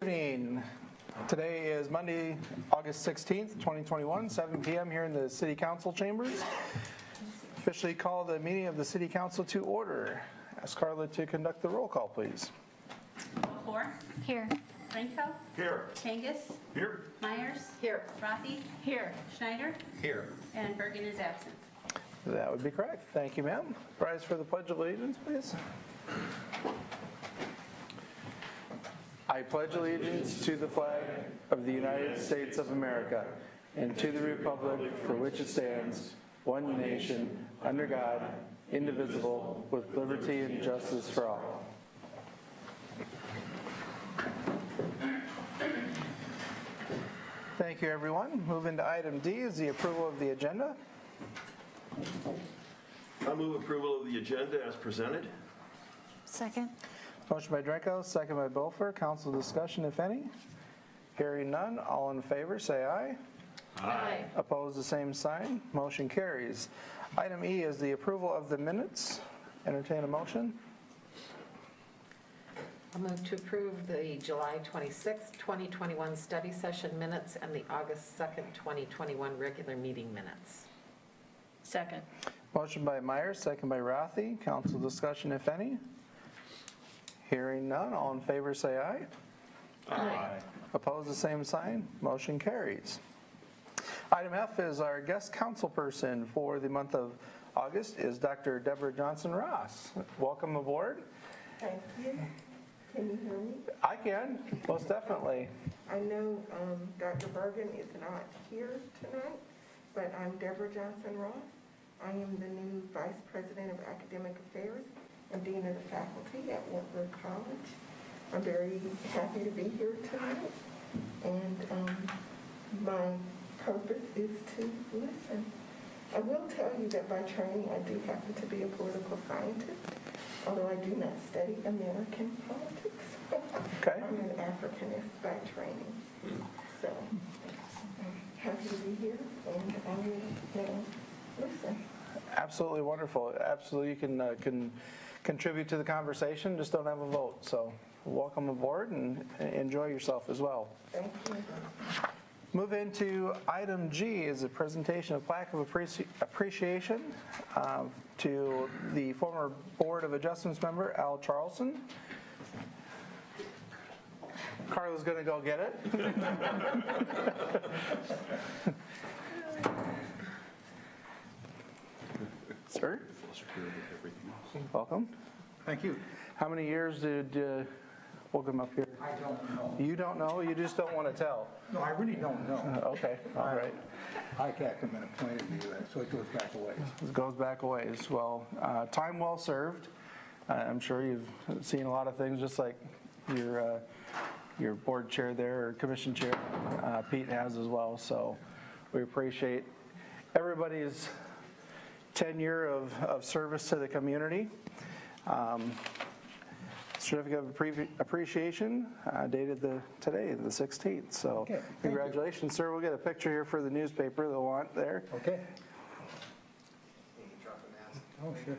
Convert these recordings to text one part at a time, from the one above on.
Evening. Today is Monday, August 16th, 2021, 7 p.m. here in the City Council chambers. Officially call the meeting of the City Council to order. Ask Carla to conduct the roll call, please. Beaufore. Here. Drenkow. Here. Kangas. Here. Meyers. Here. Rathe. Here. Schneider. Here. And Birgen is absent. That would be correct. Thank you, ma'am. Rise for the Pledge of Allegiance, please. I pledge allegiance to the flag of the United States of America and to the republic for which it stands, one nation, under God, indivisible, with liberty and justice for all. Thank you, everyone. Moving to item D is the approval of the agenda. I move approval of the agenda as presented. Second. Motion by Drenkow, second by Beaufore. Council discussion, if any. Hearing none, all in favor, say aye. Aye. Opposed, the same sign. Motion carries. Item E is the approval of the minutes. Entertain a motion. I'll move to approve the July 26, 2021 study session minutes and the August 2nd, 2021 regular meeting minutes. Second. Motion by Meyers, second by Rathe. Council discussion, if any. Hearing none, all in favor say aye. Aye. Opposed, the same sign. Motion carries. Item F is our guest councilperson for the month of August is Dr. Debora Johnson-Ross. Welcome aboard. Thank you. Can you hear me? I can, most definitely. I know Dr. Birgen is not here tonight, but I'm Debora Johnson-Ross. I am the new Vice President of Academic Affairs and Dean of the Faculty at Wartburg College. I'm very happy to be here tonight, and my purpose is to listen. I will tell you that by training I do happen to be a political scientist, although I do not study American politics. Okay. I'm an Africanist by training. So I'm happy to be here, and I will listen. Absolutely wonderful. Absolutely, you can contribute to the conversation, just don't have a vote. So welcome aboard and enjoy yourself as well. Thank you. Move into item G is a presentation of plaque of appreciation to the former Board of Adjustments member, Al Charlson. Carla's going to go get it. Sir, welcome. Thank you. How many years did welcome up here? I don't know. You don't know? You just don't want to tell? No, I really don't know. Okay, all right. ICAC have been appointed to do that, so it goes back a ways. It goes back a ways. Well, time well served. I'm sure you've seen a lot of things, just like your board chair there, or commission chair, Pete has as well. So we appreciate everybody's tenure of service to the community. Certificate of appreciation dated today, the 16th. So Okay, congratulations, sir. We'll get a picture here for the newspaper they'll want there. Okay. Oh, sure.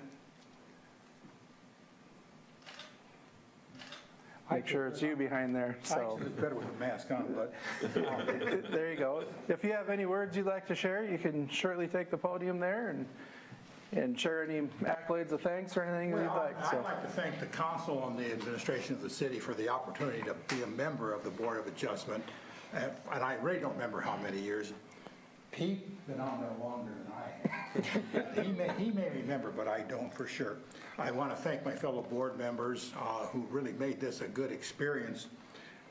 Make sure it's you behind there. So Actually, it's better with a mask on, but there you go. If you have any words you'd like to share, you can surely take the podium there and share any accolades of thanks or anything you'd like. I'd like to thank the council and the administration of the city for the opportunity to be a member of the Board of Adjustment. And I really don't remember how many years. Pete, been on there longer than I have. He may remember, but I don't for sure. I want to thank my fellow board members who really made this a good experience.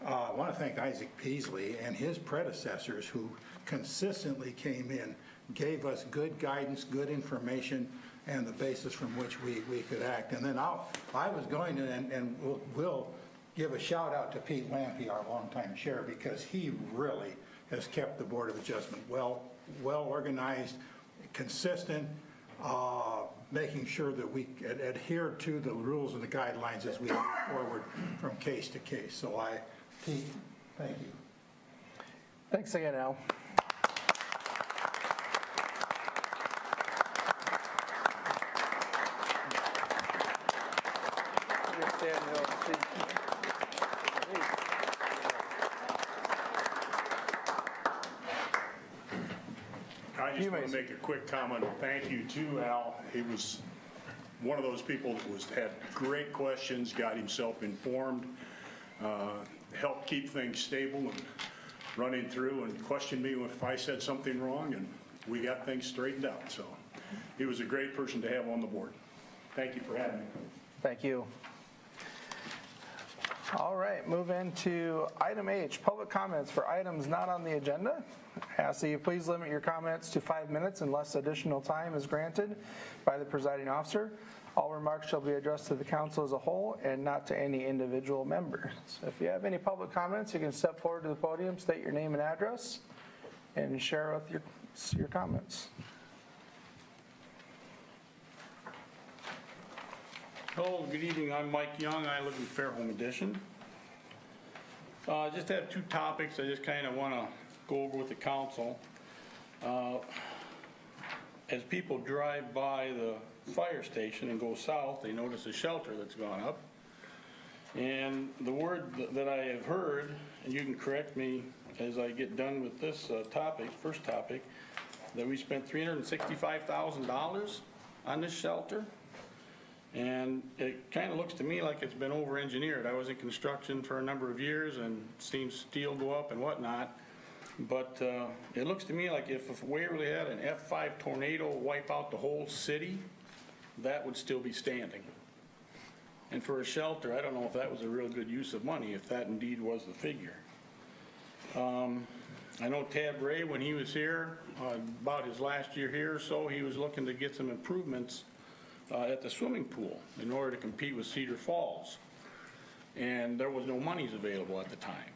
I want to thank Isaac Peasley and his predecessors who consistently came in, gave us good guidance, good information, and the basis from which we could act. And then I was going to, and we'll give a shout out to Pete Lampe, our longtime chair, because he really has kept the Board of Adjustment well organized, consistent, making sure that we adhere to the rules and the guidelines as we move forward from case to case. So Pete, thank you. Thanks again, Al. I just want to make a quick comment. Thank you to Al. He was one of those people that had great questions, got himself informed, helped keep things stable and running through, and questioned me if I said something wrong, and we got things straightened out. So he was a great person to have on the board. Thank you for having me. Thank you. All right, move into item H, public comments for items not on the agenda. Ask that you please limit your comments to 5 minutes unless additional time is granted by the presiding officer. All remarks shall be addressed to the council as a whole and not to any individual member. So if you have any public comments, you can step forward to the podium, state your name and address, and share with your comments. Hello, good evening. I'm Mike Young. I live in Fairholme Addition. Just have two topics I just kind of want to go over with the council. As people drive by the fire station and go south, they notice a shelter that's gone up. And the word that I have heard, and you can correct me as I get done with this first topic, that we spent $365,000 on this shelter. And it kind of looks to me like it's been over-engineered. I was in construction for a number of years and seen steel go up and whatnot. But it looks to me like if Waverly had an F5 tornado wipe out the whole city, that would still be standing. And for a shelter, I don't know if that was a real good use of money, if that indeed was the figure. I know Tab Ray, when he was here, about his last year here or so, he was looking to get some improvements at the swimming pool in order to compete with Cedar Falls. And there was no monies available at the time.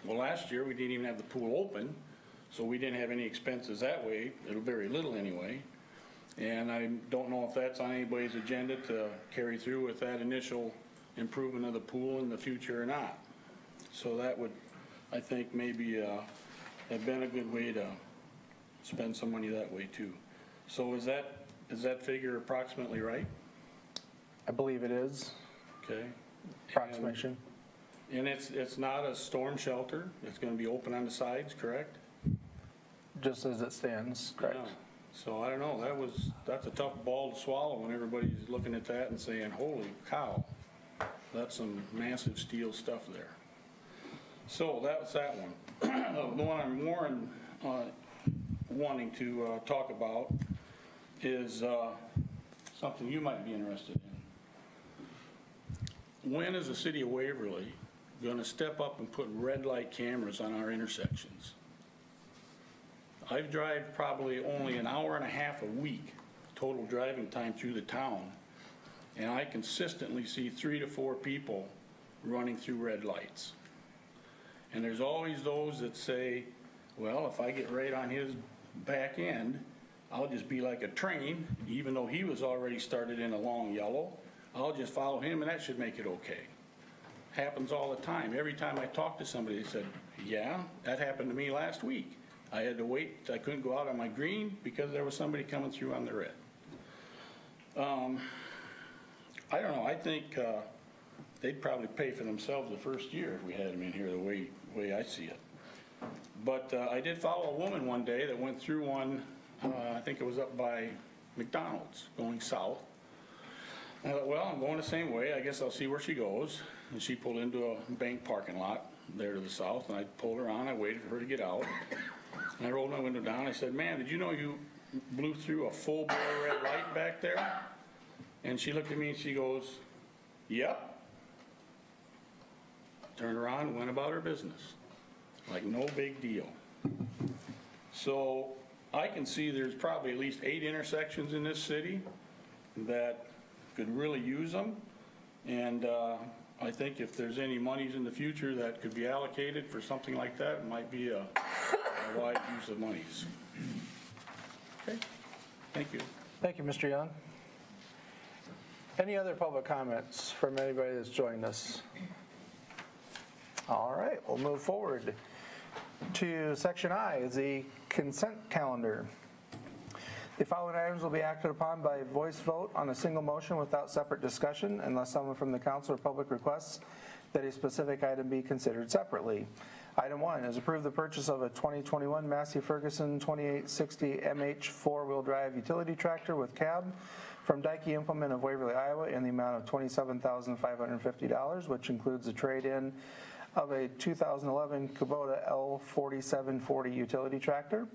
Well, last year we didn't even have the pool open, so we didn't have any expenses that way, very little anyway. And I don't know if that's on anybody's agenda to carry through with that initial improvement of the pool in the future or not. So that would, I think, maybe have been a good way to spend some money that way too. So is that figure approximately right? I believe it is. Okay. Approximation. And it's not a storm shelter. It's going to be open on the sides, correct? Just as it stands, correct. Yeah. So I don't know. That's a tough ball to swallow when everybody's looking at that and saying, "Holy cow, that's some massive steel stuff there." So that's that one. The one I'm more wanting to talk about is something you might be interested in. When is the city of Waverly going to step up and put red light cameras on our intersections? I drive probably only an hour and a half a week, total driving time through the town, and I consistently see 3 to 4 people running through red lights. And there's always those that say, well, if I get right on his back end, I'll just be like a train, even though he was already started in a long yellow. I'll just follow him and that should make it okay. Happens all the time. Every time I talk to somebody, they said, yeah, that happened to me last week. I had to wait. I couldn't go out on my green because there was somebody coming through on the red. I don't know. I think they'd probably pay for themselves the first year if we had them in here the way I see it. But I did follow a woman one day that went through one, I think it was up by McDonald's, going south. And I thought, well, I'm going the same way. I guess I'll see where she goes. And she pulled into a bank parking lot there to the south, and I pulled her on. I waited for her to get out. And I rolled my window down. I said, ma'am, did you know you blew through a full-bore red light back there? And she looked at me and she goes, yep. Turned around and went about her business. Like no big deal. So I can see there's probably at least 8 intersections in this city that could really use them. And I think if there's any monies in the future that could be allocated for something like that, it might be a wide use of monies. Okay, thank you. Thank you, Mr. Young. Any other public comments from anybody that's joined us? All right, we'll move forward to section I, the consent calendar. The following items will be acted upon by voice vote on a single motion without separate discussion unless someone from the council or public requests that a specific item be considered separately. Item 1 is approve the purchase of a 2021 Massey Ferguson 2860 MH four-wheel drive utility tractor with cab from Deike Implement of Waverly, Iowa in the amount of $27,550, which includes a trade-in of a 2011 Kubota L4740 utility tractor.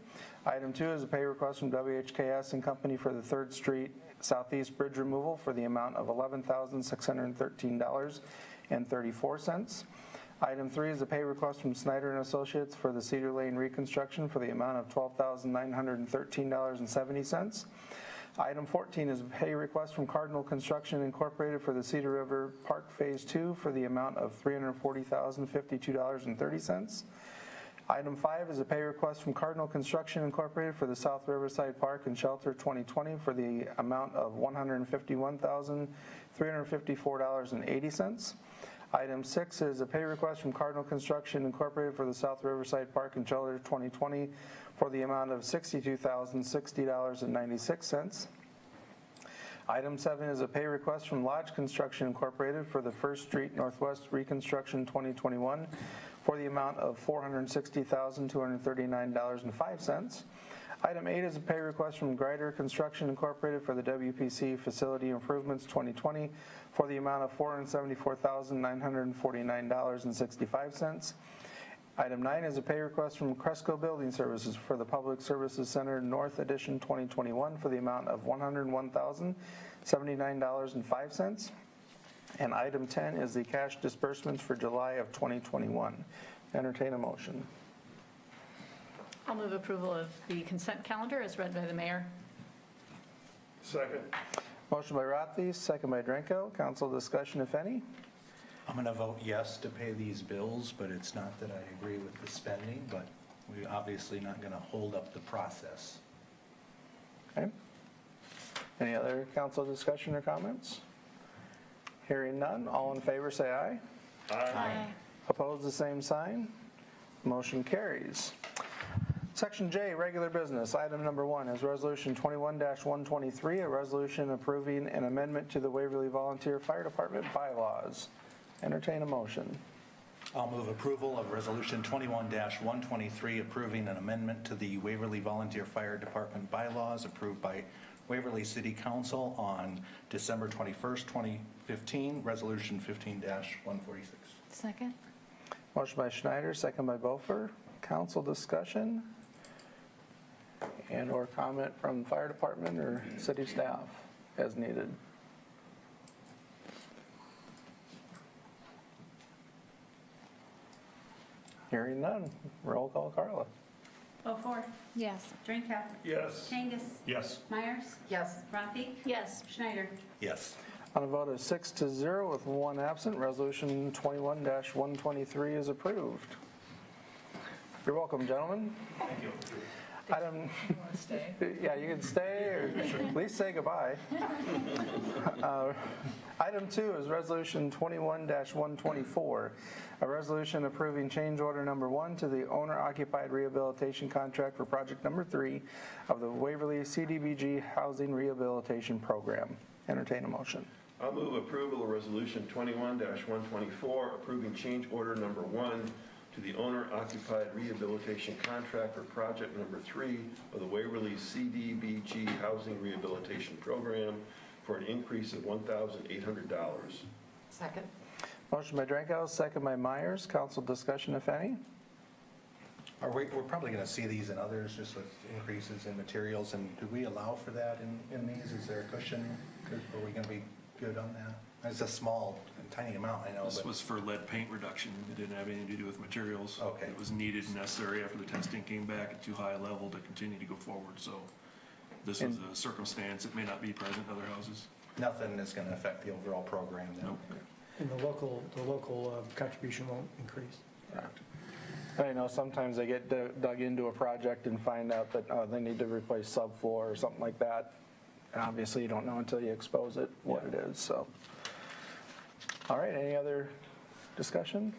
Item 2 is a pay request from WHKS and Company for the 3rd Street Southeast Bridge removal for the amount of $11,613.34. Item 3 is a pay request from Schneider and Associates for the Cedar Lane reconstruction for the amount of $12,913.70. Item 14 is a pay request from Cardinal Construction Incorporated for the Cedar River Park Phase 2 for the amount of $340,052.30. Item 5 is a pay request from Cardinal Construction Incorporated for the South Riverside Park and Shelter 2020 for the amount of $151,354.80. Item 6 is a pay request from Cardinal Construction Incorporated for the South Riverside Park and Shelter 2020 for the amount of $62,060.96. Item 7 is a pay request from Lodge Construction Incorporated for the 1st Street Northwest Reconstruction 2021 for the amount of $460,239.05. Item 8 is a pay request from Grider Construction Incorporated for the WPC Facility Improvements 2020 for the amount of $474,949.65. Item 9 is a pay request from Cresco Building Services for the Public Services Center North Edition 2021 for the amount of $101,079.05. And item 10 is the cash disbursements for July of 2021. Entertain a motion. I'll move approval of the consent calendar as read by the mayor. Second. Motion by Rathe, second by Drenkow. Council discussion, if any. I'm going to vote yes to pay these bills, but it's not that I agree with the spending, but we're obviously not going to hold up the process. Okay. Any other council discussion or comments? Hearing none, all in favor say aye. Aye. Opposed, the same sign. Motion carries. Section J, regular business. Item number 1 is Resolution 21-123, a resolution approving an amendment to the Waverly Volunteer Fire Department bylaws. Entertain a motion. I'll move approval of Resolution 21-123, approving an amendment to the Waverly Volunteer Fire Department bylaws approved by Waverly City Council on December 21st, 2015, Resolution 15-146. Second. Motion by Schneider, second by Beaufore. Council discussion and or comment from fire department or city staff as needed. Hearing none. Roll call, Carla. Beaufore. Yes. Drenkow. Yes. Kangas. Yes. Myers. Yes. Rathe. Yes. Schneider. Yes. On a vote of 6-0 with 1 absent, Resolution 21-123 is approved. You're welcome, gentlemen. Thank you. Item, yeah, you can stay or at least say goodbye. Item 2 is Resolution 21-124, a resolution approving change order number 1 to the owner-occupied rehabilitation contract for project number 3 of the Waverly CDBG Housing Rehabilitation Program. Entertain a motion. I'll move approval of Resolution 21-124, approving change order number 1 to the owner-occupied rehabilitation contract for project number 3 of the Waverly CDBG Housing Rehabilitation Program for an increase of $1,800. Second. Motion by Drenkow, second by Meyers. Council discussion, if any. We're probably going to see these in others, just with increases in materials, and do we allow for that in these? Is there a cushion? Are we going to be good on that? It's a small, tiny amount, I know. This but was for lead paint reduction. It didn't have anything to do with materials. Okay. It was needed and necessary after the testing came back at too high a level to continue to go forward. So this was a circumstance that may not be present in other houses. Nothing is going to affect the overall program then? Nope. And the local contribution won't increase. I know sometimes they get dug into a project and find out that they need to replace subfloor or something like that. And obviously, you don't know until you expose it what it is. So, all right. Any other discussion?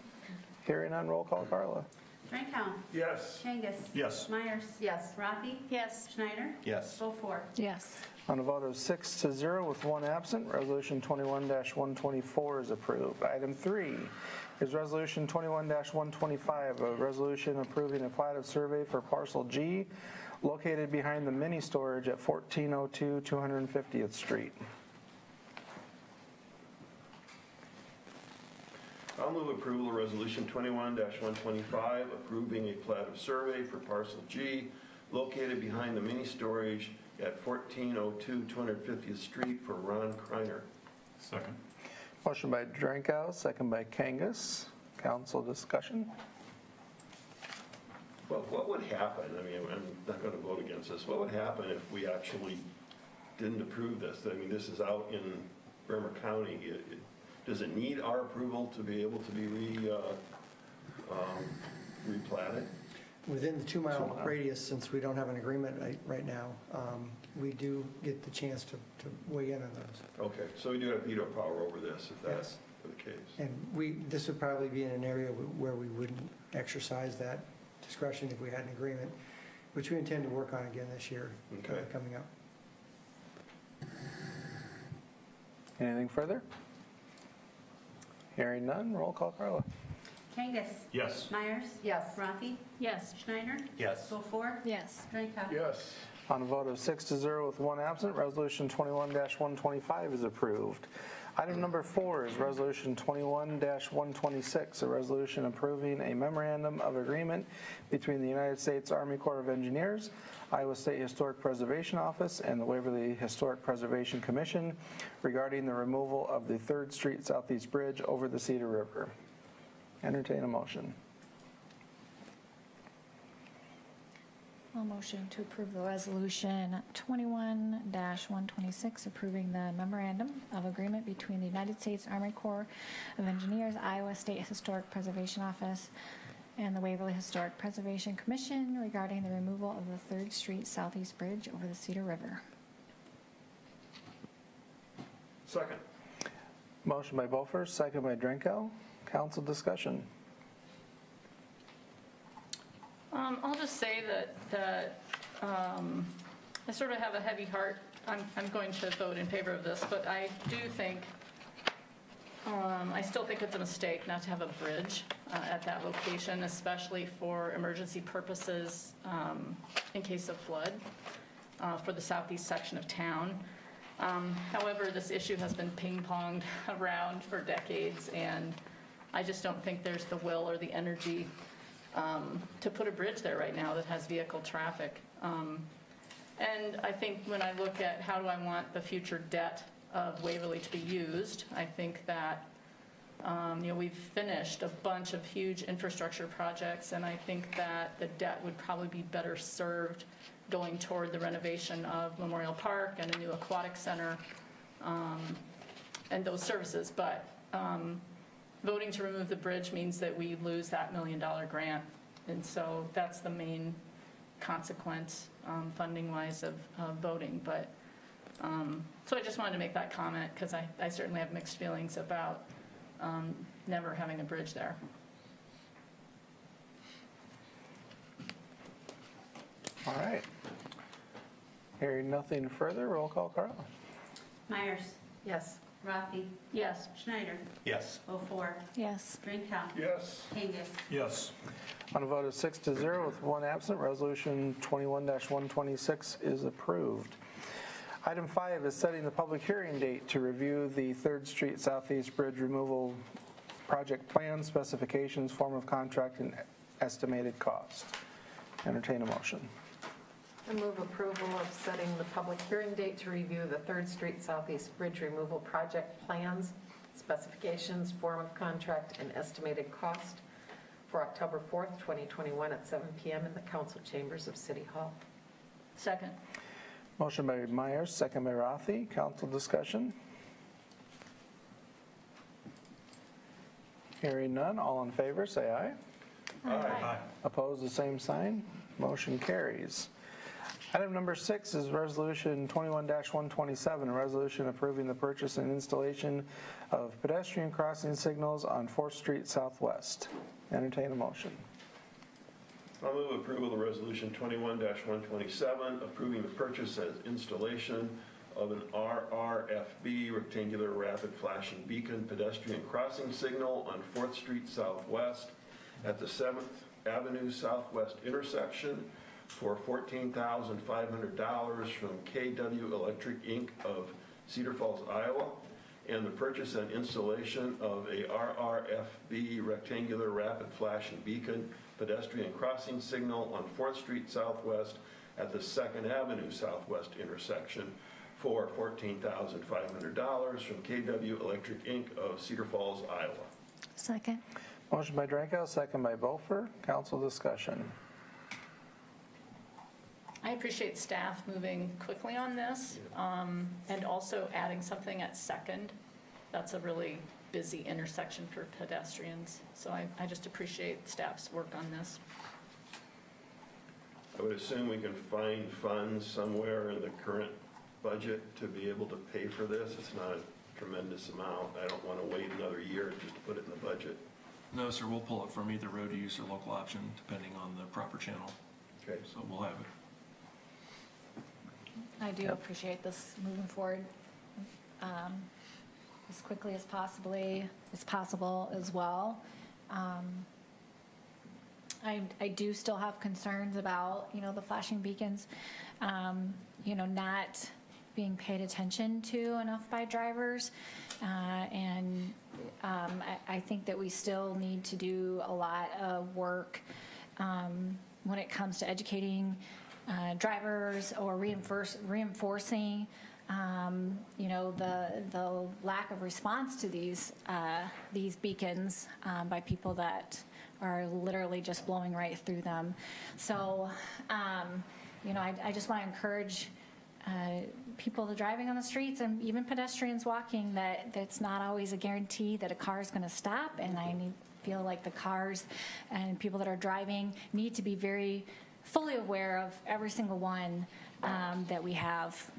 Hearing none. Roll call, Carla. Drenkow. Yes. Kangas. Yes. Myers. Yes. Rathe. Yes. Schneider. Yes. Beaufore. Yes. On a vote of 6-0 with 1 absent, Resolution 21-124 is approved. Item 3 is Resolution 21-125, a resolution approving a plat of survey for parcel G located behind the mini storage at 1402 250th Street. I'll move approval of Resolution 21-125, approving a plat of survey for parcel G located behind the mini storage at 1402 250th Street for Ron Kreiner. Second. Motion by Drenkow, second by Kangas. Council discussion. Well, what would happen, I mean, I'm not going to vote against this, what would happen if we actually didn't approve this? I mean, this is out in Bremer County. Does it need our approval to be able to be replatted? Within the 2-mile radius, since we don't have an agreement right now, we do get the chance to weigh in on those. Okay, so we do have veto power over this if that's the case. And this would probably be in an area where we wouldn't exercise that discretion if we had an agreement, which we intend to work on again this year, coming up. Anything further? Hearing none, roll call, Carla. Kangas. Yes. Meyers. Yes. Rathe. Yes. Schneider. Yes. Beaufore. Yes. Drenkow. Yes. On a vote of 6-0 with one absent, Resolution 21-125 is approved. Item number 4 is Resolution 21-126, a resolution approving a memorandum of agreement between the United States Army Corps of Engineers, Iowa State Historic Preservation Office, and the Waverly Historic Preservation Commission regarding the removal of the 3rd Street Southeast Bridge over the Cedar River. Entertain a motion. I'll motion to approve the resolution 21-126, approving the memorandum of agreement between the United States Army Corps of Engineers, Iowa State Historic Preservation Office, and the Waverly Historic Preservation Commission regarding the removal of the 3rd Street Southeast Bridge over the Cedar River. Second. Motion by Beaufort, second by Drenkow. Council discussion. I'll just say that I sort of have a heavy heart. I'm going to vote in favor of this, but I do think, I still think it's a mistake not to have a bridge at that location, especially for emergency purposes in case of flood for the southeast section of town. However, this issue has been ping-ponged around for decades, and I just don't think there's the will or the energy to put a bridge there right now that has vehicle traffic. And I think when I look at how do I want the future debt of Waverly to be used, I think that we've finished a bunch of huge infrastructure projects, and I think that the debt would probably be better served going toward the renovation of Memorial Park and a new aquatic center and those services. But voting to remove the bridge means that we lose that $1 million grant. And so that's the main consequence, funding-wise, of voting. But so I just wanted to make that comment because I certainly have mixed feelings about never having a bridge there. All right. Hearing nothing further, roll call, Carla. Myers. Yes. Rathe. Yes. Schneider. Yes. Beaufore. Yes. Drenkow. Yes. Kangas. Yes. On a vote of 6-0 with one absent, Resolution 21-126 is approved. Item 5 is setting the public hearing date to review the 3rd Street Southeast Bridge removal project plan, specifications, form of contract, and estimated cost. Entertain a motion. I move approval of setting the public hearing date to review the 3rd Street Southeast Bridge removal project plans, specifications, form of contract, and estimated cost for October 4th, 2021 at 7 p.m. in the council chambers of City Hall. Second. Motion by Meyers, second by Rathe. Council discussion. Hearing none, all in favor, say aye. Aye. Opposed, the same sign. Motion carries. Item number 6 is Resolution 21-127, a resolution approving the purchase and installation of pedestrian crossing signals on 4th Street Southwest. Entertain a motion. I'll move approval of Resolution 21-127, approving the purchase and installation of an RRFB rectangular rapid flashing beacon pedestrian crossing signal on 4th Street Southwest at the 7th Avenue Southwest intersection for $14,500 from KW Electric Inc. of Cedar Falls, Iowa, and the purchase and installation of a RRFB rectangular rapid flashing beacon pedestrian crossing signal on 4th Street Southwest at the 2nd Avenue Southwest intersection for $14,500 from KW Electric Inc. of Cedar Falls, Iowa. Second. Motion by Drenkow, second by Beaufort. Council discussion. I appreciate staff moving quickly on this, and also adding something at 2nd. That's a really busy intersection for pedestrians, so I just appreciate staff's work on this. I would assume we can find funds somewhere in the current budget to be able to pay for this. It's not a tremendous amount. I don't want to wait another year just to put it in the budget. No, sir, we'll pull it from either road use or local option, depending on the proper channel. Okay. So we'll have it. I do appreciate this moving forward as quickly as possible as well. I do still have concerns about, the flashing beacons, not being paid attention to enough by drivers. And I think that we still need to do a lot of work when it comes to educating drivers or reinforcing, the lack of response to these beacons by people that are literally just blowing right through them. So, I just want to encourage people driving on the streets and even pedestrians walking that it's not always a guarantee that a car is going to stop, and feel like the cars and people that are driving need to be very fully aware of every single one that we have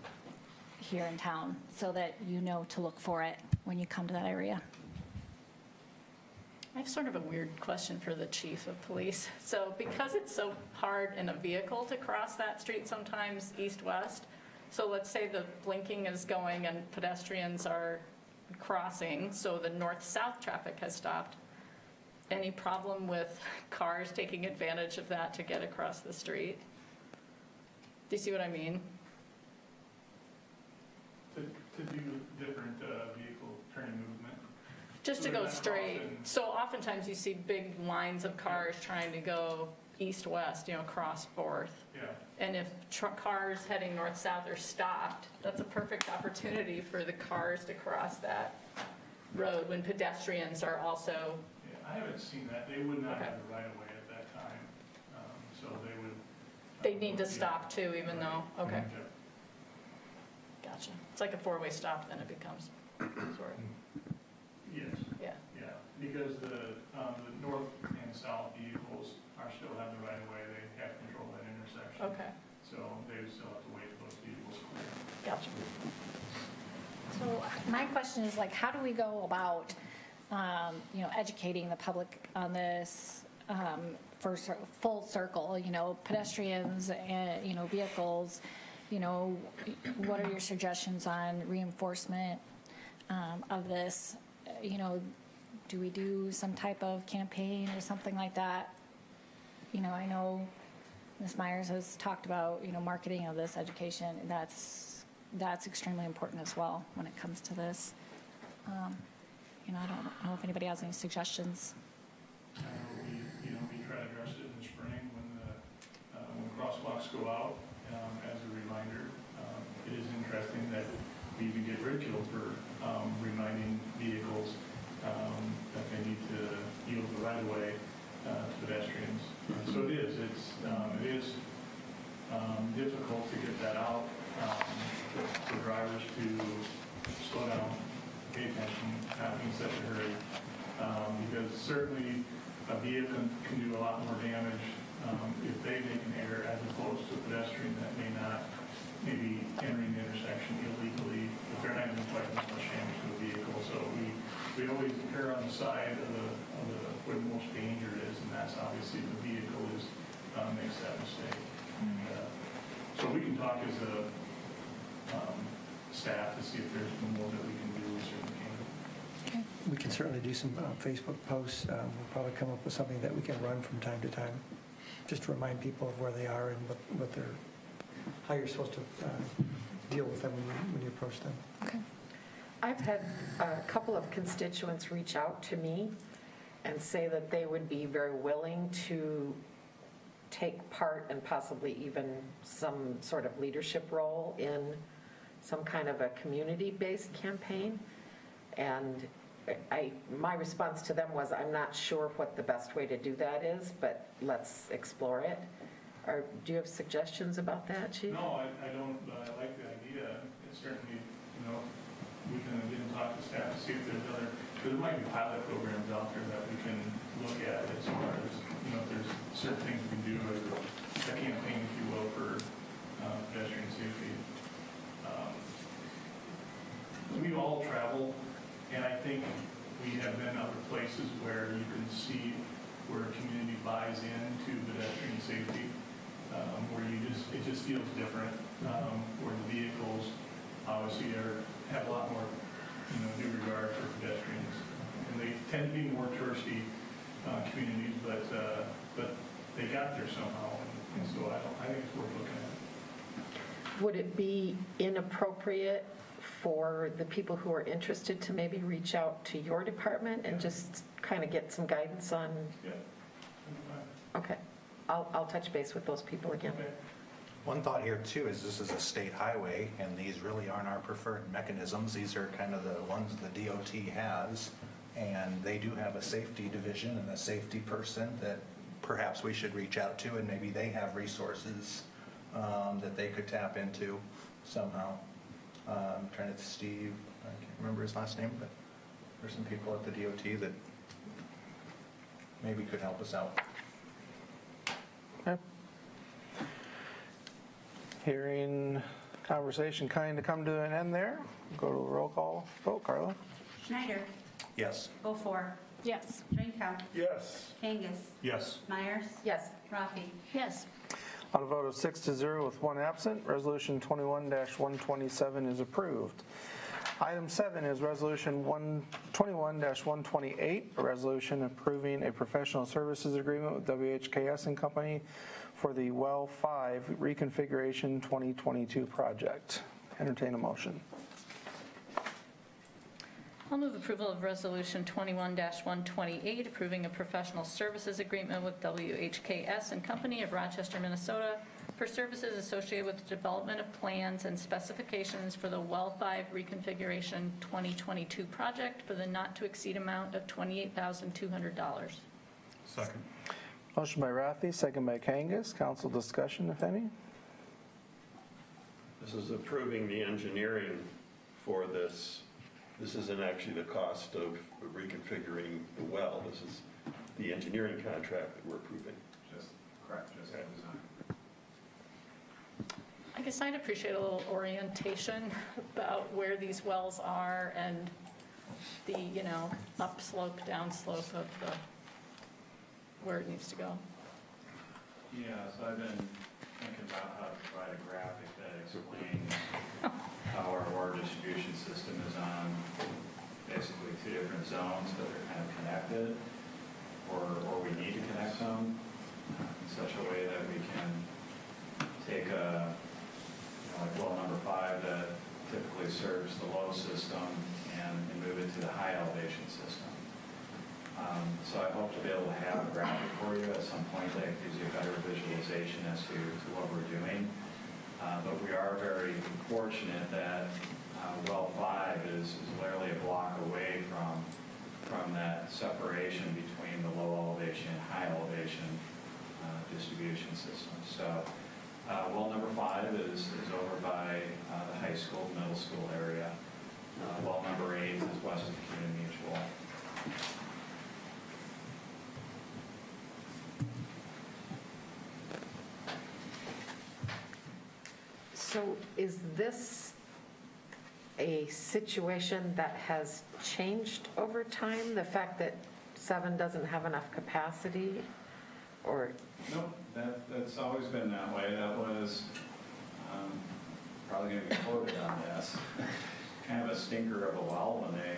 here in town, so that you know to look for it when you come to that area. I have sort of a weird question for the chief of police. So because it's so hard in a vehicle to cross that street sometimes east-west, so let's say the blinking is going and pedestrians are crossing, so the north-south traffic has stopped. Any problem with cars taking advantage of that to get across the street? Do you see what I mean? To do different vehicle turning movement. Just to So go they're not straight. crossing. So oftentimes you see big lines of cars trying to go east-west, across 4th. Yeah. And if cars heading north-south are stopped, that's a perfect opportunity for the cars to cross that road when pedestrians are also. Yeah, I haven't seen that. They would not Okay. have the right of way at that time. So they would. They need to stop too, even though, okay, Yeah. gotcha. It's like a 4-way stop, then it becomes, sort of, Yes, yeah. yeah, because the north and south vehicles still have the right of way. They have to control that intersection. Okay, So they would still have to wait for those vehicles to clear. gotcha. So my question is, how do we go about, educating the public on this for full circle, pedestrians and, vehicles, what are your suggestions on reinforcement of this? Do we do some type of campaign or something like that? I know Ms. Meyers has talked about, marketing of this education. That's extremely important as well when it comes to this. I don't know if anybody has any suggestions. We try to address it in the spring when crosswalks go out as a reminder. It is interesting that we even get ridiculed for reminding vehicles that they need to yield the right of way to pedestrians. So it is difficult to get that out for drivers to slow down, pay attention, not be in such a hurry, because certainly a vehicle can do a lot more damage if they make an error as opposed to a pedestrian that may be entering the intersection illegally, but they're not doing quite as much damage to the vehicle. So we always err on the side of where the most danger is, and that's obviously the vehicle makes that mistake. And, so we can talk as a staff to see if there's more that we can do, we certainly can. We can certainly do some Facebook posts. We'll probably come up with something that we can run from time to time, just to remind people of where they are and what they're, how you're supposed to deal with them when you approach them. Okay. I've had a couple of constituents reach out to me and say that they would be very willing to take part and possibly even some sort of leadership role in some kind of a community-based campaign. And my response to them was, I'm not sure what the best way to do that is, but let's explore it. Do you have suggestions about that, Chief? No, I don't, I like the idea. It's certainly, we can get in talk to staff to see if there's other, there might be pilot programs out there that we can look at as far as, if there's certain things we can do as a campaign, if you will, for pedestrian safety. We all travel, and I think we have been other places where you can see where a community buys into pedestrian safety, where it just feels different, where the vehicles obviously have a lot more, due regard for pedestrians, and they tend to be more touristy communities, but they got there somehow, and so I think it's worth looking at. Would it be inappropriate for the people who are interested to maybe reach out to your department and just kind of get some guidance on? Yeah. Okay. I'll touch base with those people again. Okay. One thought here too is this is a state highway and these really aren't our preferred mechanisms. These are kind of the ones the DOT has, and they do have a safety division and a safety person that perhaps we should reach out to, and maybe they have resources that they could tap into somehow. I'm trying to Steve, I can't remember his last name, but there's some people at the DOT that maybe could help us out. Okay. Hearing conversation kind of come to an end there. Go to a roll call vote. Carla? Schneider. Yes. Beaufore. Yes. Drenkow. Yes. Kangas. Yes. Myers. Yes. Rathe. Yes. On a vote of 6-0 with one absent, Resolution 21-127 is approved. Item 7 is Resolution 21-128, a resolution approving a professional services agreement with WHKS and Company for the Well 5 Reconfiguration 2022 project. Entertain a motion. I'll move approval of Resolution 21-128, approving a professional services agreement with WHKS and Company of Rochester, Minnesota, for services associated with the development of plans and specifications for the Well 5 Reconfiguration 2022 project for the not-to-exceed amount of $28,200. Second. Motion by Rathe, second by Kangas. Council discussion, if any? This is approving the engineering for this. This isn't actually the cost of reconfiguring the well. This is the engineering contract that we're approving. Just correct, just design. I guess I'd appreciate a little orientation about where these wells are and the, upslope, downslope of where it needs to go. Yeah, so I've been thinking about how to provide a graphic that explains how our water distribution system is on basically two different zones, but they're kind of connected, or we need to connect them in such a way that we can take like well number 5 that typically serves the low system and move it to the high elevation system. So I hope to be able to have a graphic for you at some point that gives you a better visualization as to what we're doing. But we are very fortunate that well 5 is literally a block away from that separation between the low elevation and high elevation distribution system. So well number 5 is over by the high school, middle school area. Well number 8 is west of Community Mutual. So is this a situation that has changed over time? The fact that 7 doesn't have enough capacity, or? Nope, that's always been that way. That was probably going to be quoted on this. Kind of a stinker of a well when they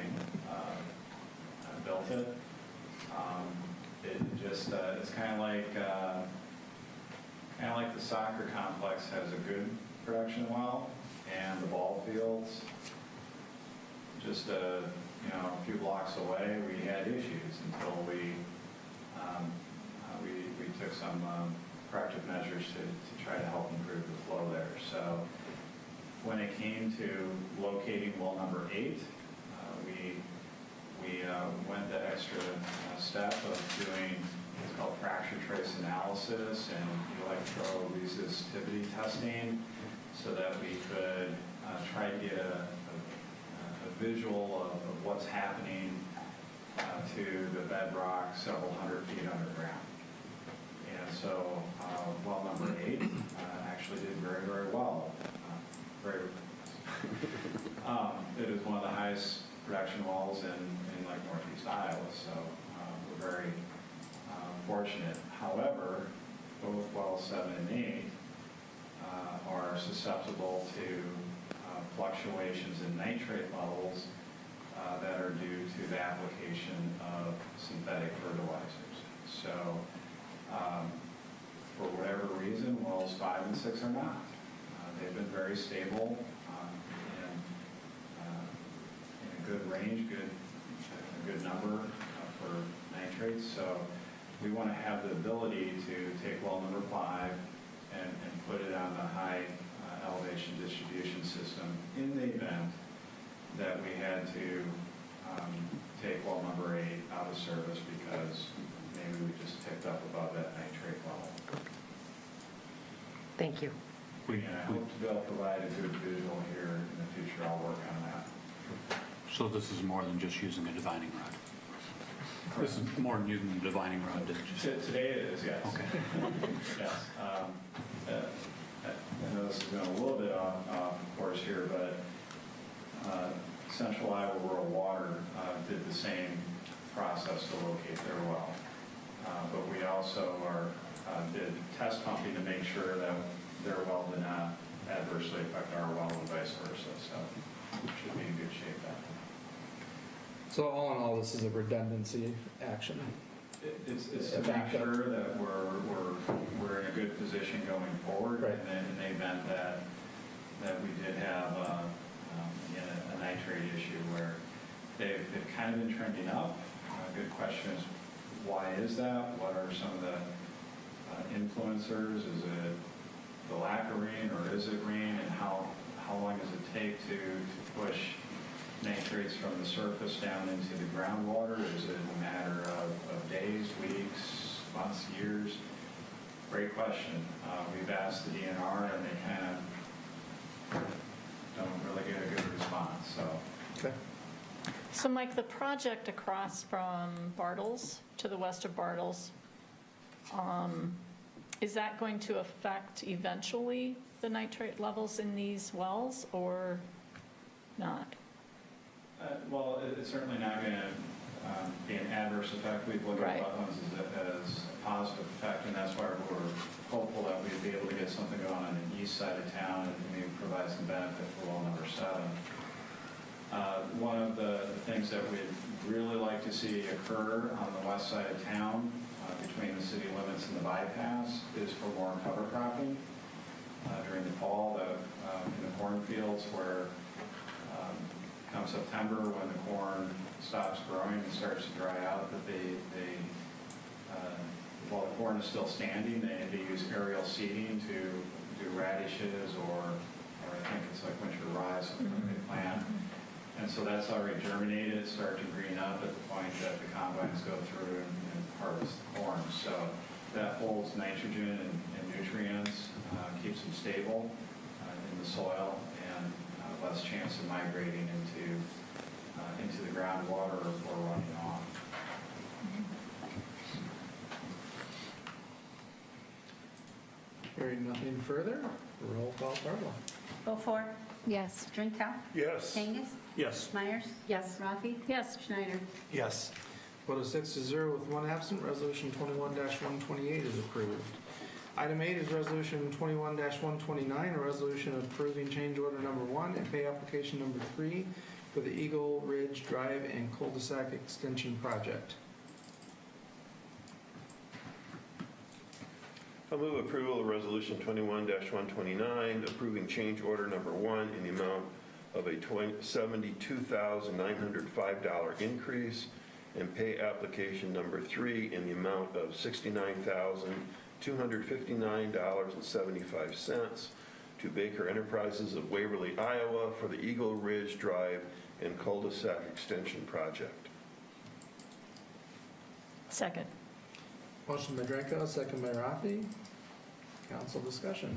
built it. It just, it's kind of like the soccer complex has a good production well, and the ball fields, just a few blocks away, we had issues until we took some corrective measures to try to help improve the flow there. So when it came to locating well number 8, we went the extra step of doing what's called fracture trace analysis and electroresistivity testing so that we could try to get a visual of what's happening to the bedrock several hundred feet underground. And so well number 8 actually did very, very well. It is one of the highest production wells in like northeast Iowa, so we're very fortunate. However, both wells 7 and 8 are susceptible to fluctuations in nitrate levels that are due to the application of synthetic fertilizers. So for whatever reason, wells 5 and 6 are not. They've been very stable in a good range, a good number for nitrates. So we want to have the ability to take well number 5 and put it on the high elevation distribution system in the event that we had to take well number 8 out of service because maybe we just ticked up above that nitrate level. Thank you. And I hope to be able to provide a good visual here in the future. I'll work on that. So this is more than just using a divining rod? This is more than using the divining rod? Today it is, yes. Okay. Yes. I know this is going a little bit off course here, but Central Iowa Rural Water did the same process to locate their well. But we also did test pumping to make sure that their well did not adversely affect our well and vice versa. So we should be in good shape then. So all in all, this is a redundancy action. It's to make sure that we're in a good position going forward, right. And then in the event that we did have a nitrate issue where they've kind of been trending up. A good question is why is that? What are some of the influencers? Is it the lack of rain or is it rain? And how long does it take to push nitrates from the surface down into the groundwater? Is it a matter of days, weeks, months, years? Great question. We've asked the DNR and they kind of don't really get a good response. Okay. So Mike, the project across from Bartles to the west of Bartles, is that going to affect eventually the nitrate levels in these wells or not? Well, it's certainly not going to be an adverse effect. We've looked at wetlands as a positive effect, and that's why we're hopeful that we'd be able to get something going on the east side of town and maybe provide some benefit for well number 7. One of the things that we'd really like to see occur on the west side of town between the city limits and the bypass is for more cover cropping during the fall in the cornfields where come September when the corn stops growing and starts to dry out, that while the corn is still standing, they use aerial seeding to do radishes or I think it's like winter rye, something that they plant. And so that's already germinated, start to green up at the point that the combines go through and harvest the corn. So that holds nitrogen and nutrients, keeps them stable in the soil, and less chance of migrating into the groundwater or running off. Hearing nothing further, roll call, Barbara. Beaufore? Yes. Drenkow? Yes. Kangas? Yes. Meyers? Yes. Rathe? Yes. Schneider? Yes. Vote of 6-0 with one absent, resolution 21-128 is approved. Item 8 is Resolution 21-129, a resolution approving change order number 1 and pay application number 3 for the Eagle Ridge Drive and Cul-de-sac Extension Project. I'll move approval of Resolution 21-129, approving change order number 1 in the amount of a $72,905 increase, and pay application number 3 in the amount of $69,259.75 to Baker Enterprises of Waverly, Iowa for the Eagle Ridge Drive and Cul-de-sac Extension Project. Second. Motion by Drenkow, second by Rathe. Council discussion.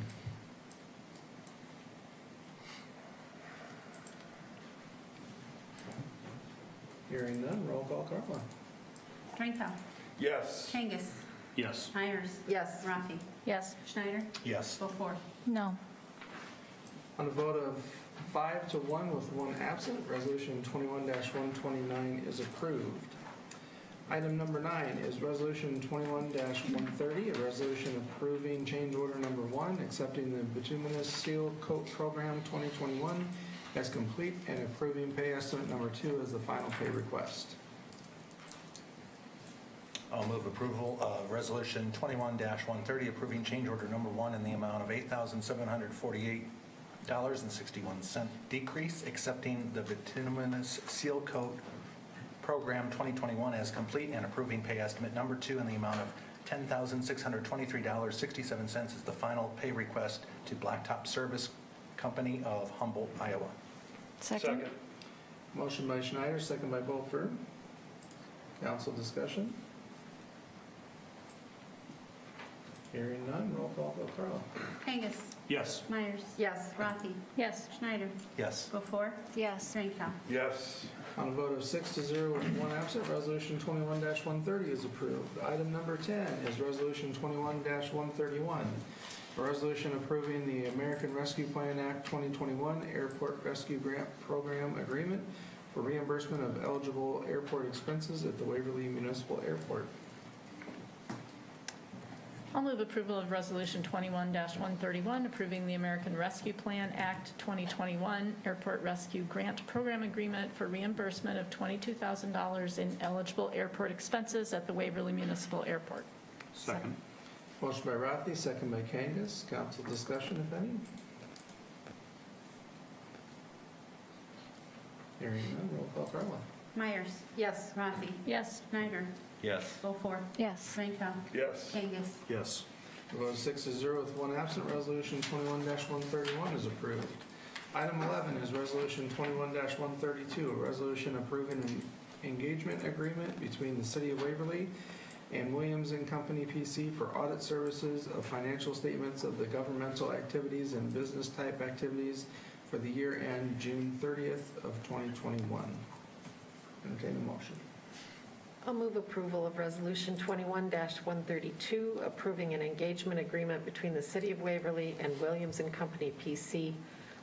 Hearing none, roll call, Carla. Drenkow. Yes. Kangas. Yes. Myers. Yes. Rathe. Yes. Schneider. Yes. Beaufore. No. On a vote of 5-1 with 1 absent, Resolution 21-129 is approved. Item number 9 is Resolution 21-130, a resolution approving change order number 1, accepting the bituminous seal coat program 2021 as complete and approving pay estimate number 2 as the final pay request. I'll move approval of Resolution 21-130, approving change order number 1 in the amount of $8,748.61 decrease, accepting the bituminous seal coat program 2021 as complete and approving pay estimate number 2 in the amount of $10,623.67 as the final pay request to Blacktop Service Company of Humboldt, Iowa. Second. Motion by Schneider, second by Beaufort. Council discussion. Hearing none, roll call, vote Carl. Kangas. Yes. Myers. Yes. Rathe. Yes. Schneider. Yes. Beaufore. Yes. Drenkow. Yes. On a vote of 6-0 with 1 absent, Resolution 21-130 is approved. Item number 10 is Resolution 21-131, a resolution approving the American Rescue Plan Act 2021 Airport Rescue Grant Program Agreement for reimbursement of eligible airport expenses at the Waverly Municipal Airport. I'll move approval of Resolution 21-131, approving the American Rescue Plan Act 2021 Airport Rescue Grant Program Agreement for reimbursement of $22,000 in eligible airport expenses at the Waverly Municipal Airport. Second. Motion by Rathe, second by Kangas. Council discussion, if any. Hearing none, roll call, Carla. Myers. Yes. Rathe. Yes. Schneider. Yes. Beaufort. Yes. Drenkow. Yes. Kangas. Yes. A vote of 6-0 with 1 absent, Resolution 21-131 is approved. Item 11 is Resolution 21-132, a resolution approving an engagement agreement between the City of Waverly and Williams & Company PC for audit services of financial statements of the governmental activities and business-type activities for the year end June 30th of 2021. Entertain a motion. I'll move approval of Resolution 21-132, approving an engagement agreement between the City of Waverly and Williams & Company PC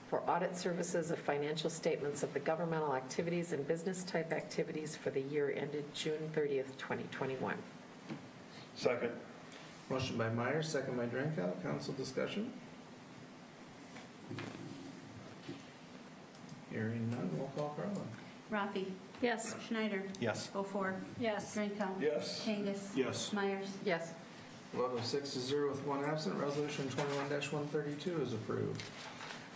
for audit services of financial statements of the governmental activities and business-type activities for the year ended June 30th, 2021. Second. Motion by Meyers, second by Drenkow. Council discussion. Hearing none, roll call, Carla. Rathe. Yes. Schneider. Yes. Beaufort. Yes. Drenkow. Yes. Kangas. Yes. Myers. Yes. Vote of 6-0 with 1 absent, Resolution 21-132 is approved.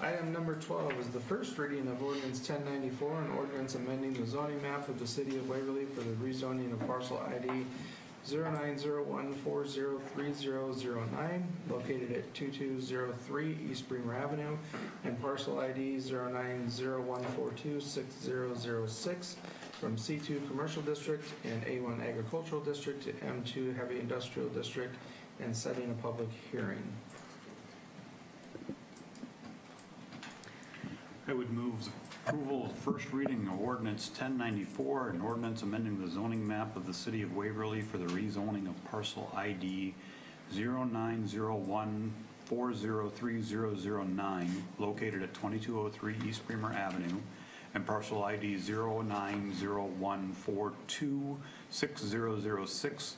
Item number 12 is the first reading of Ordinance 1094, an ordinance amending the zoning map of the City of Waverly for the rezoning of parcel ID 0901403009, located at 2203 East Bremer Avenue, and parcel ID 0901426006 from C2 Commercial District and A1 Agricultural District to M2 Heavy Industrial District, and setting a public hearing. I would move approval of first reading of ordinance 1094, an ordinance amending the zoning map of the City of Waverly for the rezoning of parcel ID 0901403009, located at 2203 East Bremer Avenue, and parcel ID 0901426006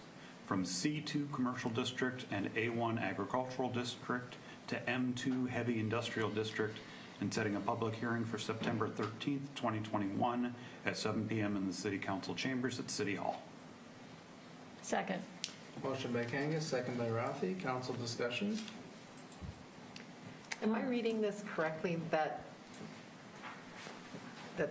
from C2 Commercial District and A1 Agricultural District to M2 Heavy Industrial District, and setting a public hearing for September 13th, 2021 at 7 p.m. in the City Council chambers at City Hall. Second. Motion by Kangas, second by Rathe. Council discussion. Am I reading this correctly, that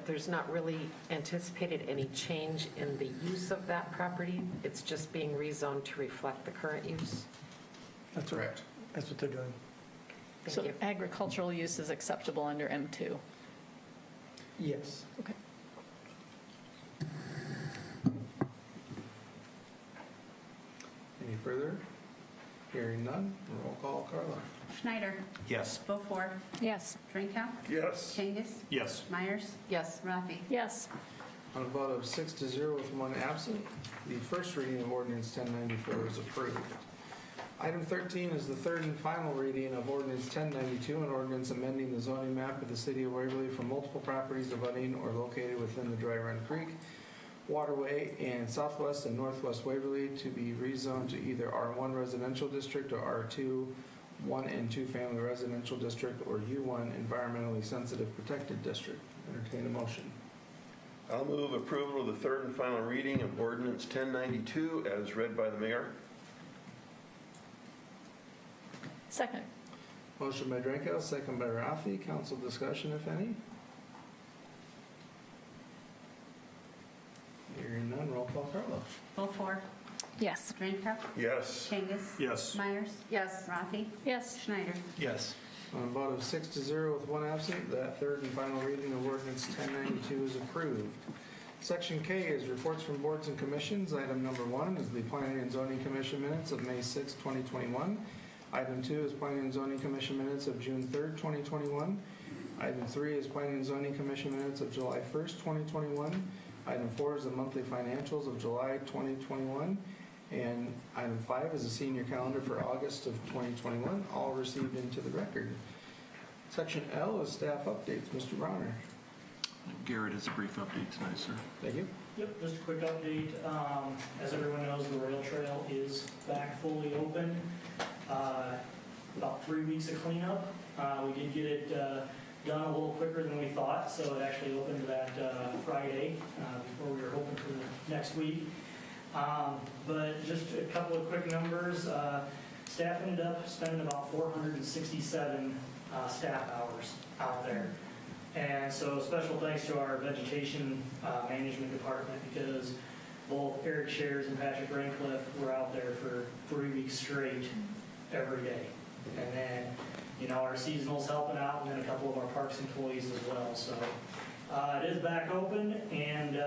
there's not really anticipated any change in the use of that property? It's just being rezoned to reflect the current use? That's Correct. That's what they're doing. Thank So you. agricultural use is acceptable under M2. Yes. Okay. Any further? Hearing none, roll call, Carla. Schneider. Yes. Beaufore. Yes. Drenkow. Yes. Kangas. Yes. Myers. Yes. Rathe. Yes. On a vote of 6-0 with one absent, the first reading of ordinance 1094 is approved. Item 13 is the third and final reading of ordinance 1092, an ordinance amending the zoning map of the city of Waverly for multiple properties abutting or located within the Dry Run Creek waterway and southwest and northwest Waverly to be rezoned to either R1 residential district or R2 1 and 2 family residential district or U1 environmentally sensitive protected district. Entertain a motion. I'll move approval of the third and final reading of ordinance 1092 as read by the mayor. Second. Motion by Drenkow, second by Rathe. Council discussion, if any. Hearing none, roll call, Carla. Beaufore. Yes. Drenkow. Yes. Kangas. Yes. Myers. Yes. Rathe. Yes. Schneider. Yes. On a vote of 6-0 with one absent, that third and final reading of ordinance 1092 is approved. Section K is reports from boards and commissions. Item number 1 is the Planning and Zoning Commission minutes of May 6, 2021. Item 2 is Planning and Zoning Commission minutes of June 3rd, 2021. Item 3 is Planning and Zoning Commission minutes of July 1st, 2021. Item 4 is the monthly financials of July 2021. And item 5 is a senior calendar for August of 2021, all received into the record. Section L is staff updates. Mr. Bronner. Garrett has a brief update tonight, sir. Thank you. Yep, just a quick update. As everyone knows, the rail trail is back fully open. About 3 weeks of cleanup. We did get it done a little quicker than we thought, so it actually opened that Friday before we were hoping for the next week. But just a couple of quick numbers. Staff ended up spending about 467 staff hours out there. And so special thanks to our vegetation management department, because both Eric Shares and Patrick Rancliffe were out there for 3 weeks straight every day. And then, you know, our seasonals helping out, and then a couple of our parks employees as well. So it is back open, and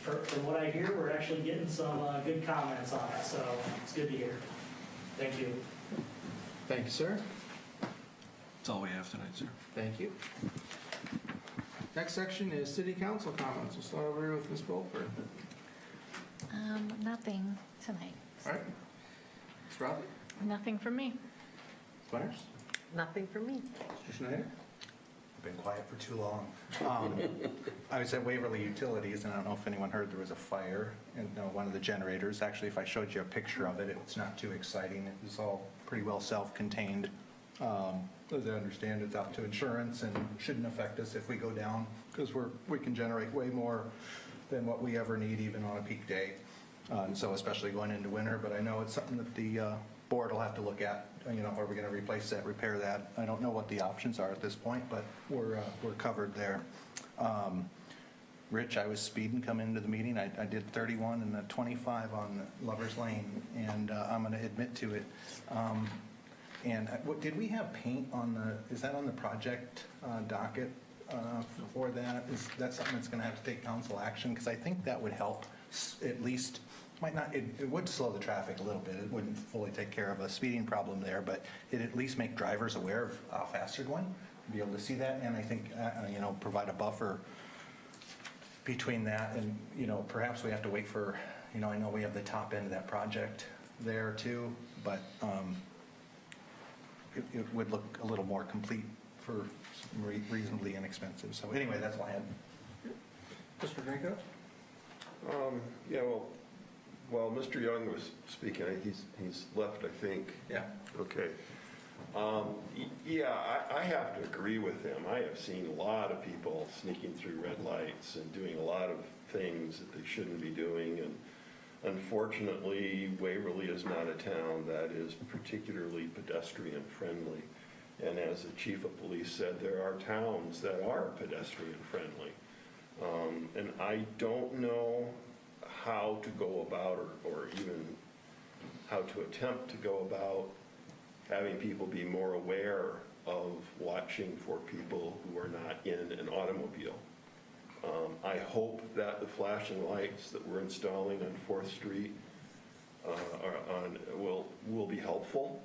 from what I hear, we're actually getting some good comments on it. So it's good to hear. Thank you. Thank you, sir. That's all we have tonight, sir. Thank you. Next section is city council comments. We'll start over here with Ms. Beaufort. Nothing tonight. All right. Ms. Rathe? Nothing from me. Ms. Myers? Nothing for me. Mr. Schneider? I've been quiet for too long. I was at Waverly Utilities, and I don't know if anyone heard there was a fire in one of the generators. Actually, if I showed you a picture of it, it's not too exciting. It was all pretty well self-contained. As I understand, it's up to insurance and shouldn't affect us if we go down, because we can generate way more than what we ever need, even on a peak day. So especially going into winter, but I know it's something that the board will have to look at. You know, are we going to replace that, repair that? I don't know what the options are at this point, but we're covered there. Rich, I was speeding coming into the meeting. I did 31 and a 25 on Lover's Lane, and I'm going to admit to it. And did we have paint on is that on the project docket for that? Is that something that's going to have to take council action? Because I think that would help, at least, might not, it would slow the traffic a little bit. It wouldn't fully take care of a speeding problem there, but it'd at least make drivers aware of how fast they're going, be able to see that, and I think, you know, provide a buffer between that and, you know, perhaps we have to wait for, you know, I know we have the top end of that project there too, but it would look a little more complete for reasonably inexpensive. So anyway, that's all I had. Mr. Drenkow? Yeah, well, While Mr. Young was speaking, he's left, I think. Yeah. Okay. Yeah, I have to agree with him. I have seen a lot of people sneaking through red lights and doing a lot of things that they shouldn't be doing. And unfortunately, Waverly is not a town that is particularly pedestrian friendly. And as the chief of police said, there are towns that are pedestrian friendly. And I don't know how to go about or even how to attempt to go about having people be more aware of watching for people who are not in an automobile. I hope that the flashing lights that we're installing on 4th Street will be helpful.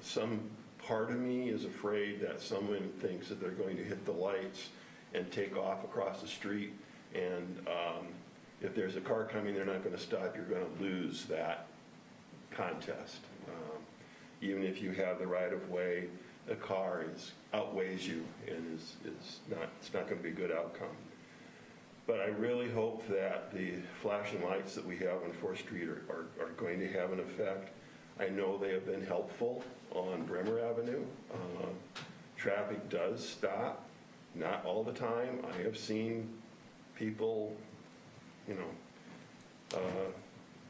Some part of me is afraid that someone thinks that they're going to hit the lights and take off across the street, and if there's a car coming, they're not going to stop. You're going to lose that contest. Even if you have the right of way, the car outweighs you, and it's not going to be a good outcome. But I really hope that the flashing lights that we have on 4th Street are going to have an effect. I know they have been helpful on Bremer Avenue. Traffic does stop, not all the time. I have seen people,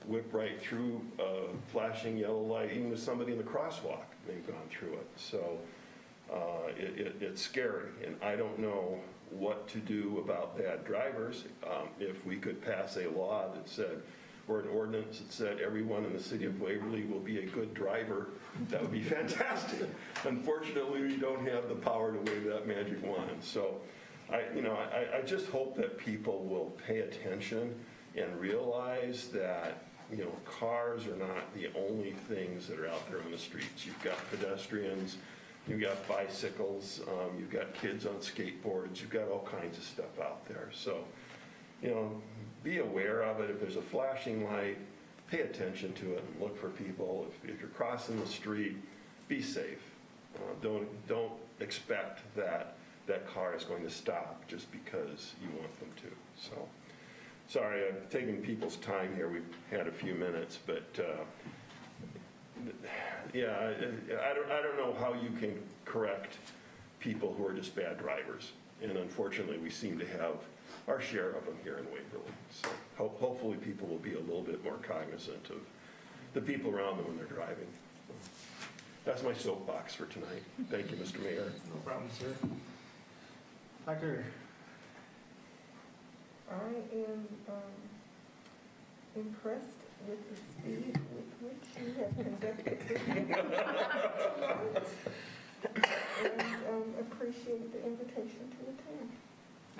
whip right through a flashing yellow light, even with somebody in the crosswalk, they've gone through it. So it's scary, and I don't know what to do about bad drivers. If we could pass a law that said, or an ordinance that said everyone in the city of Waverly will be a good driver, that would be fantastic. Unfortunately, we don't have the power to wave that magic wand. So I just hope that people will pay attention and realize that cars are not the only things that are out there on the streets. You've got pedestrians, you've got bicycles, you've got kids on skateboards, you've got all kinds of stuff out there. So, be aware of it. If there's a flashing light, pay attention to it and look for people. If you're crossing the street, be safe. Don't expect that car is going to stop just because you want them to. So, sorry, I'm taking people's time here. We've had a few minutes, but yeah, I don't know how you can correct people who are just bad drivers. And unfortunately, we seem to have our share of them here in Waverly. So hopefully people will be a little bit more cognizant of the people around them when they're driving. That's my soapbox for tonight. Thank you, Mr. Mayor. No problem, sir. Dr. I am impressed with the speed with which you have conducted this and appreciate the invitation to attend.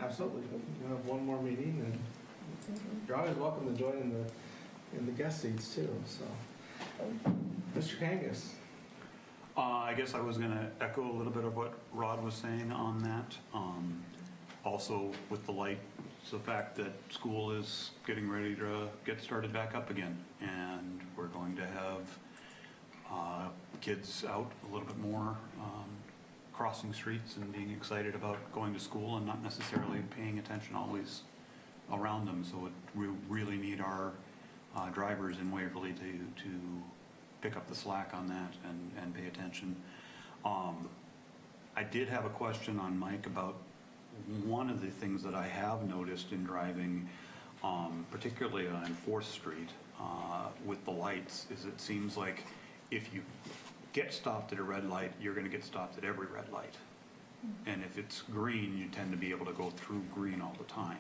Absolutely. We'll have one more meeting, and you're always welcome to join in the guest seats too. So, Mr. Kangas. I guess I was going to echo a little bit of what Rod was saying on that. Also, with the light, it's the fact that school is getting ready to get started back up again, and we're going to have kids out a little bit more, crossing streets and being excited about going to school and not necessarily paying attention always around them. So we really need our drivers in Waverly to pick up the slack on that and pay attention. I did have a question on Mike about one of the things that I have noticed in driving, particularly on 4th Street with the lights, is it seems like if you get stopped at a red light, you're going to get stopped at every red light. And if it's green, you tend to be able to go through green all the time.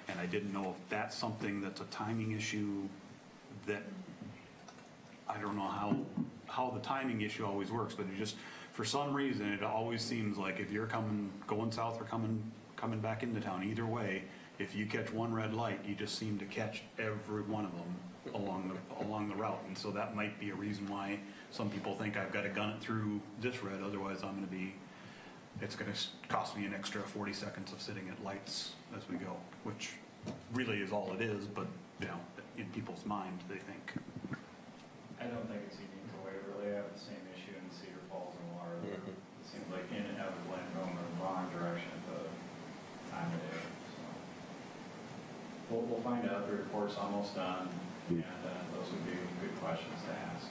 And I didn't know if that's something that's a timing issue that, I don't know how the timing issue always works, but it just, for some reason, it always seems like if you're going south or coming back into town, either way, if you catch one red light, you just seem to catch every one of them along the route. And so that might be a reason why some people think I've got to gun it through this red, otherwise it's going to cost me an extra 40 seconds of sitting at lights as we go, which really is all it is, but in people's mind, they think. I don't think it's unique to Waverly. I have the same issue in Cedar Falls and Waterloo. It seems like in and out of Glen going in the wrong direction at the time of day. So we'll find out. The report's almost done. and those would be good questions to ask.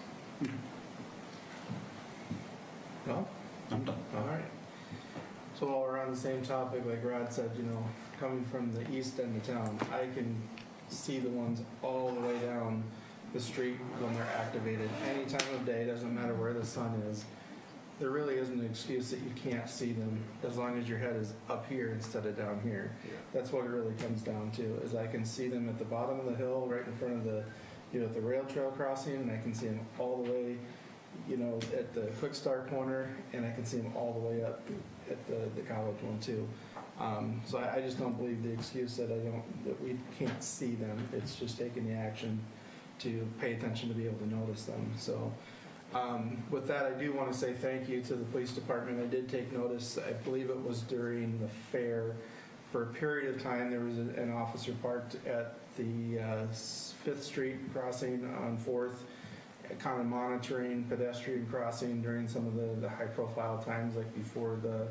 No? I'm done. All right. So while we're on the same topic, like Rod said, coming from the east end of town, I can see the ones all the way down the street when they're activated. Any time of day, doesn't matter where the sun is. There really isn't an excuse that you can't see them as long as your head is up here instead of down here. That's what it really comes down to, is I can see them at the bottom of the hill, right in front of the, at the rail trail crossing, and I can see them all the way, at the Quick Start corner, and I can see them all the way up at the college one too. So I just don't believe the excuse that we can't see them. It's just taking the action to pay attention to be able to notice them. So with that, I do want to say thank you to the police department. I did take notice, I believe it was during the fair, for a period of time there was an officer parked at the 5th Street crossing on 4th, kind of monitoring pedestrian crossing during some of the high profile times, like before the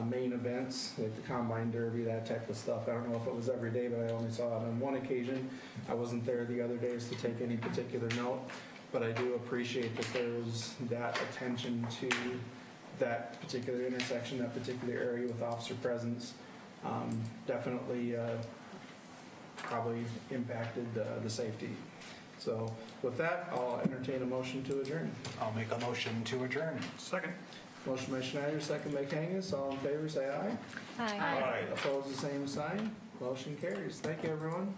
main events, like the Combine Derby, that type of stuff. I don't know if it was every day, but I only saw it on one occasion. I wasn't there the other days to take any particular note, but I do appreciate that there's that attention to that particular intersection, that particular area with officer presence. Definitely probably impacted the safety. So with that, I'll entertain a motion to adjourn. I'll make a motion to adjourn. Second. Motion by Schneider, second by Kangas. All in favor, say aye. Aye. Opposed, the same sign. Motion carries. Thank you, everyone.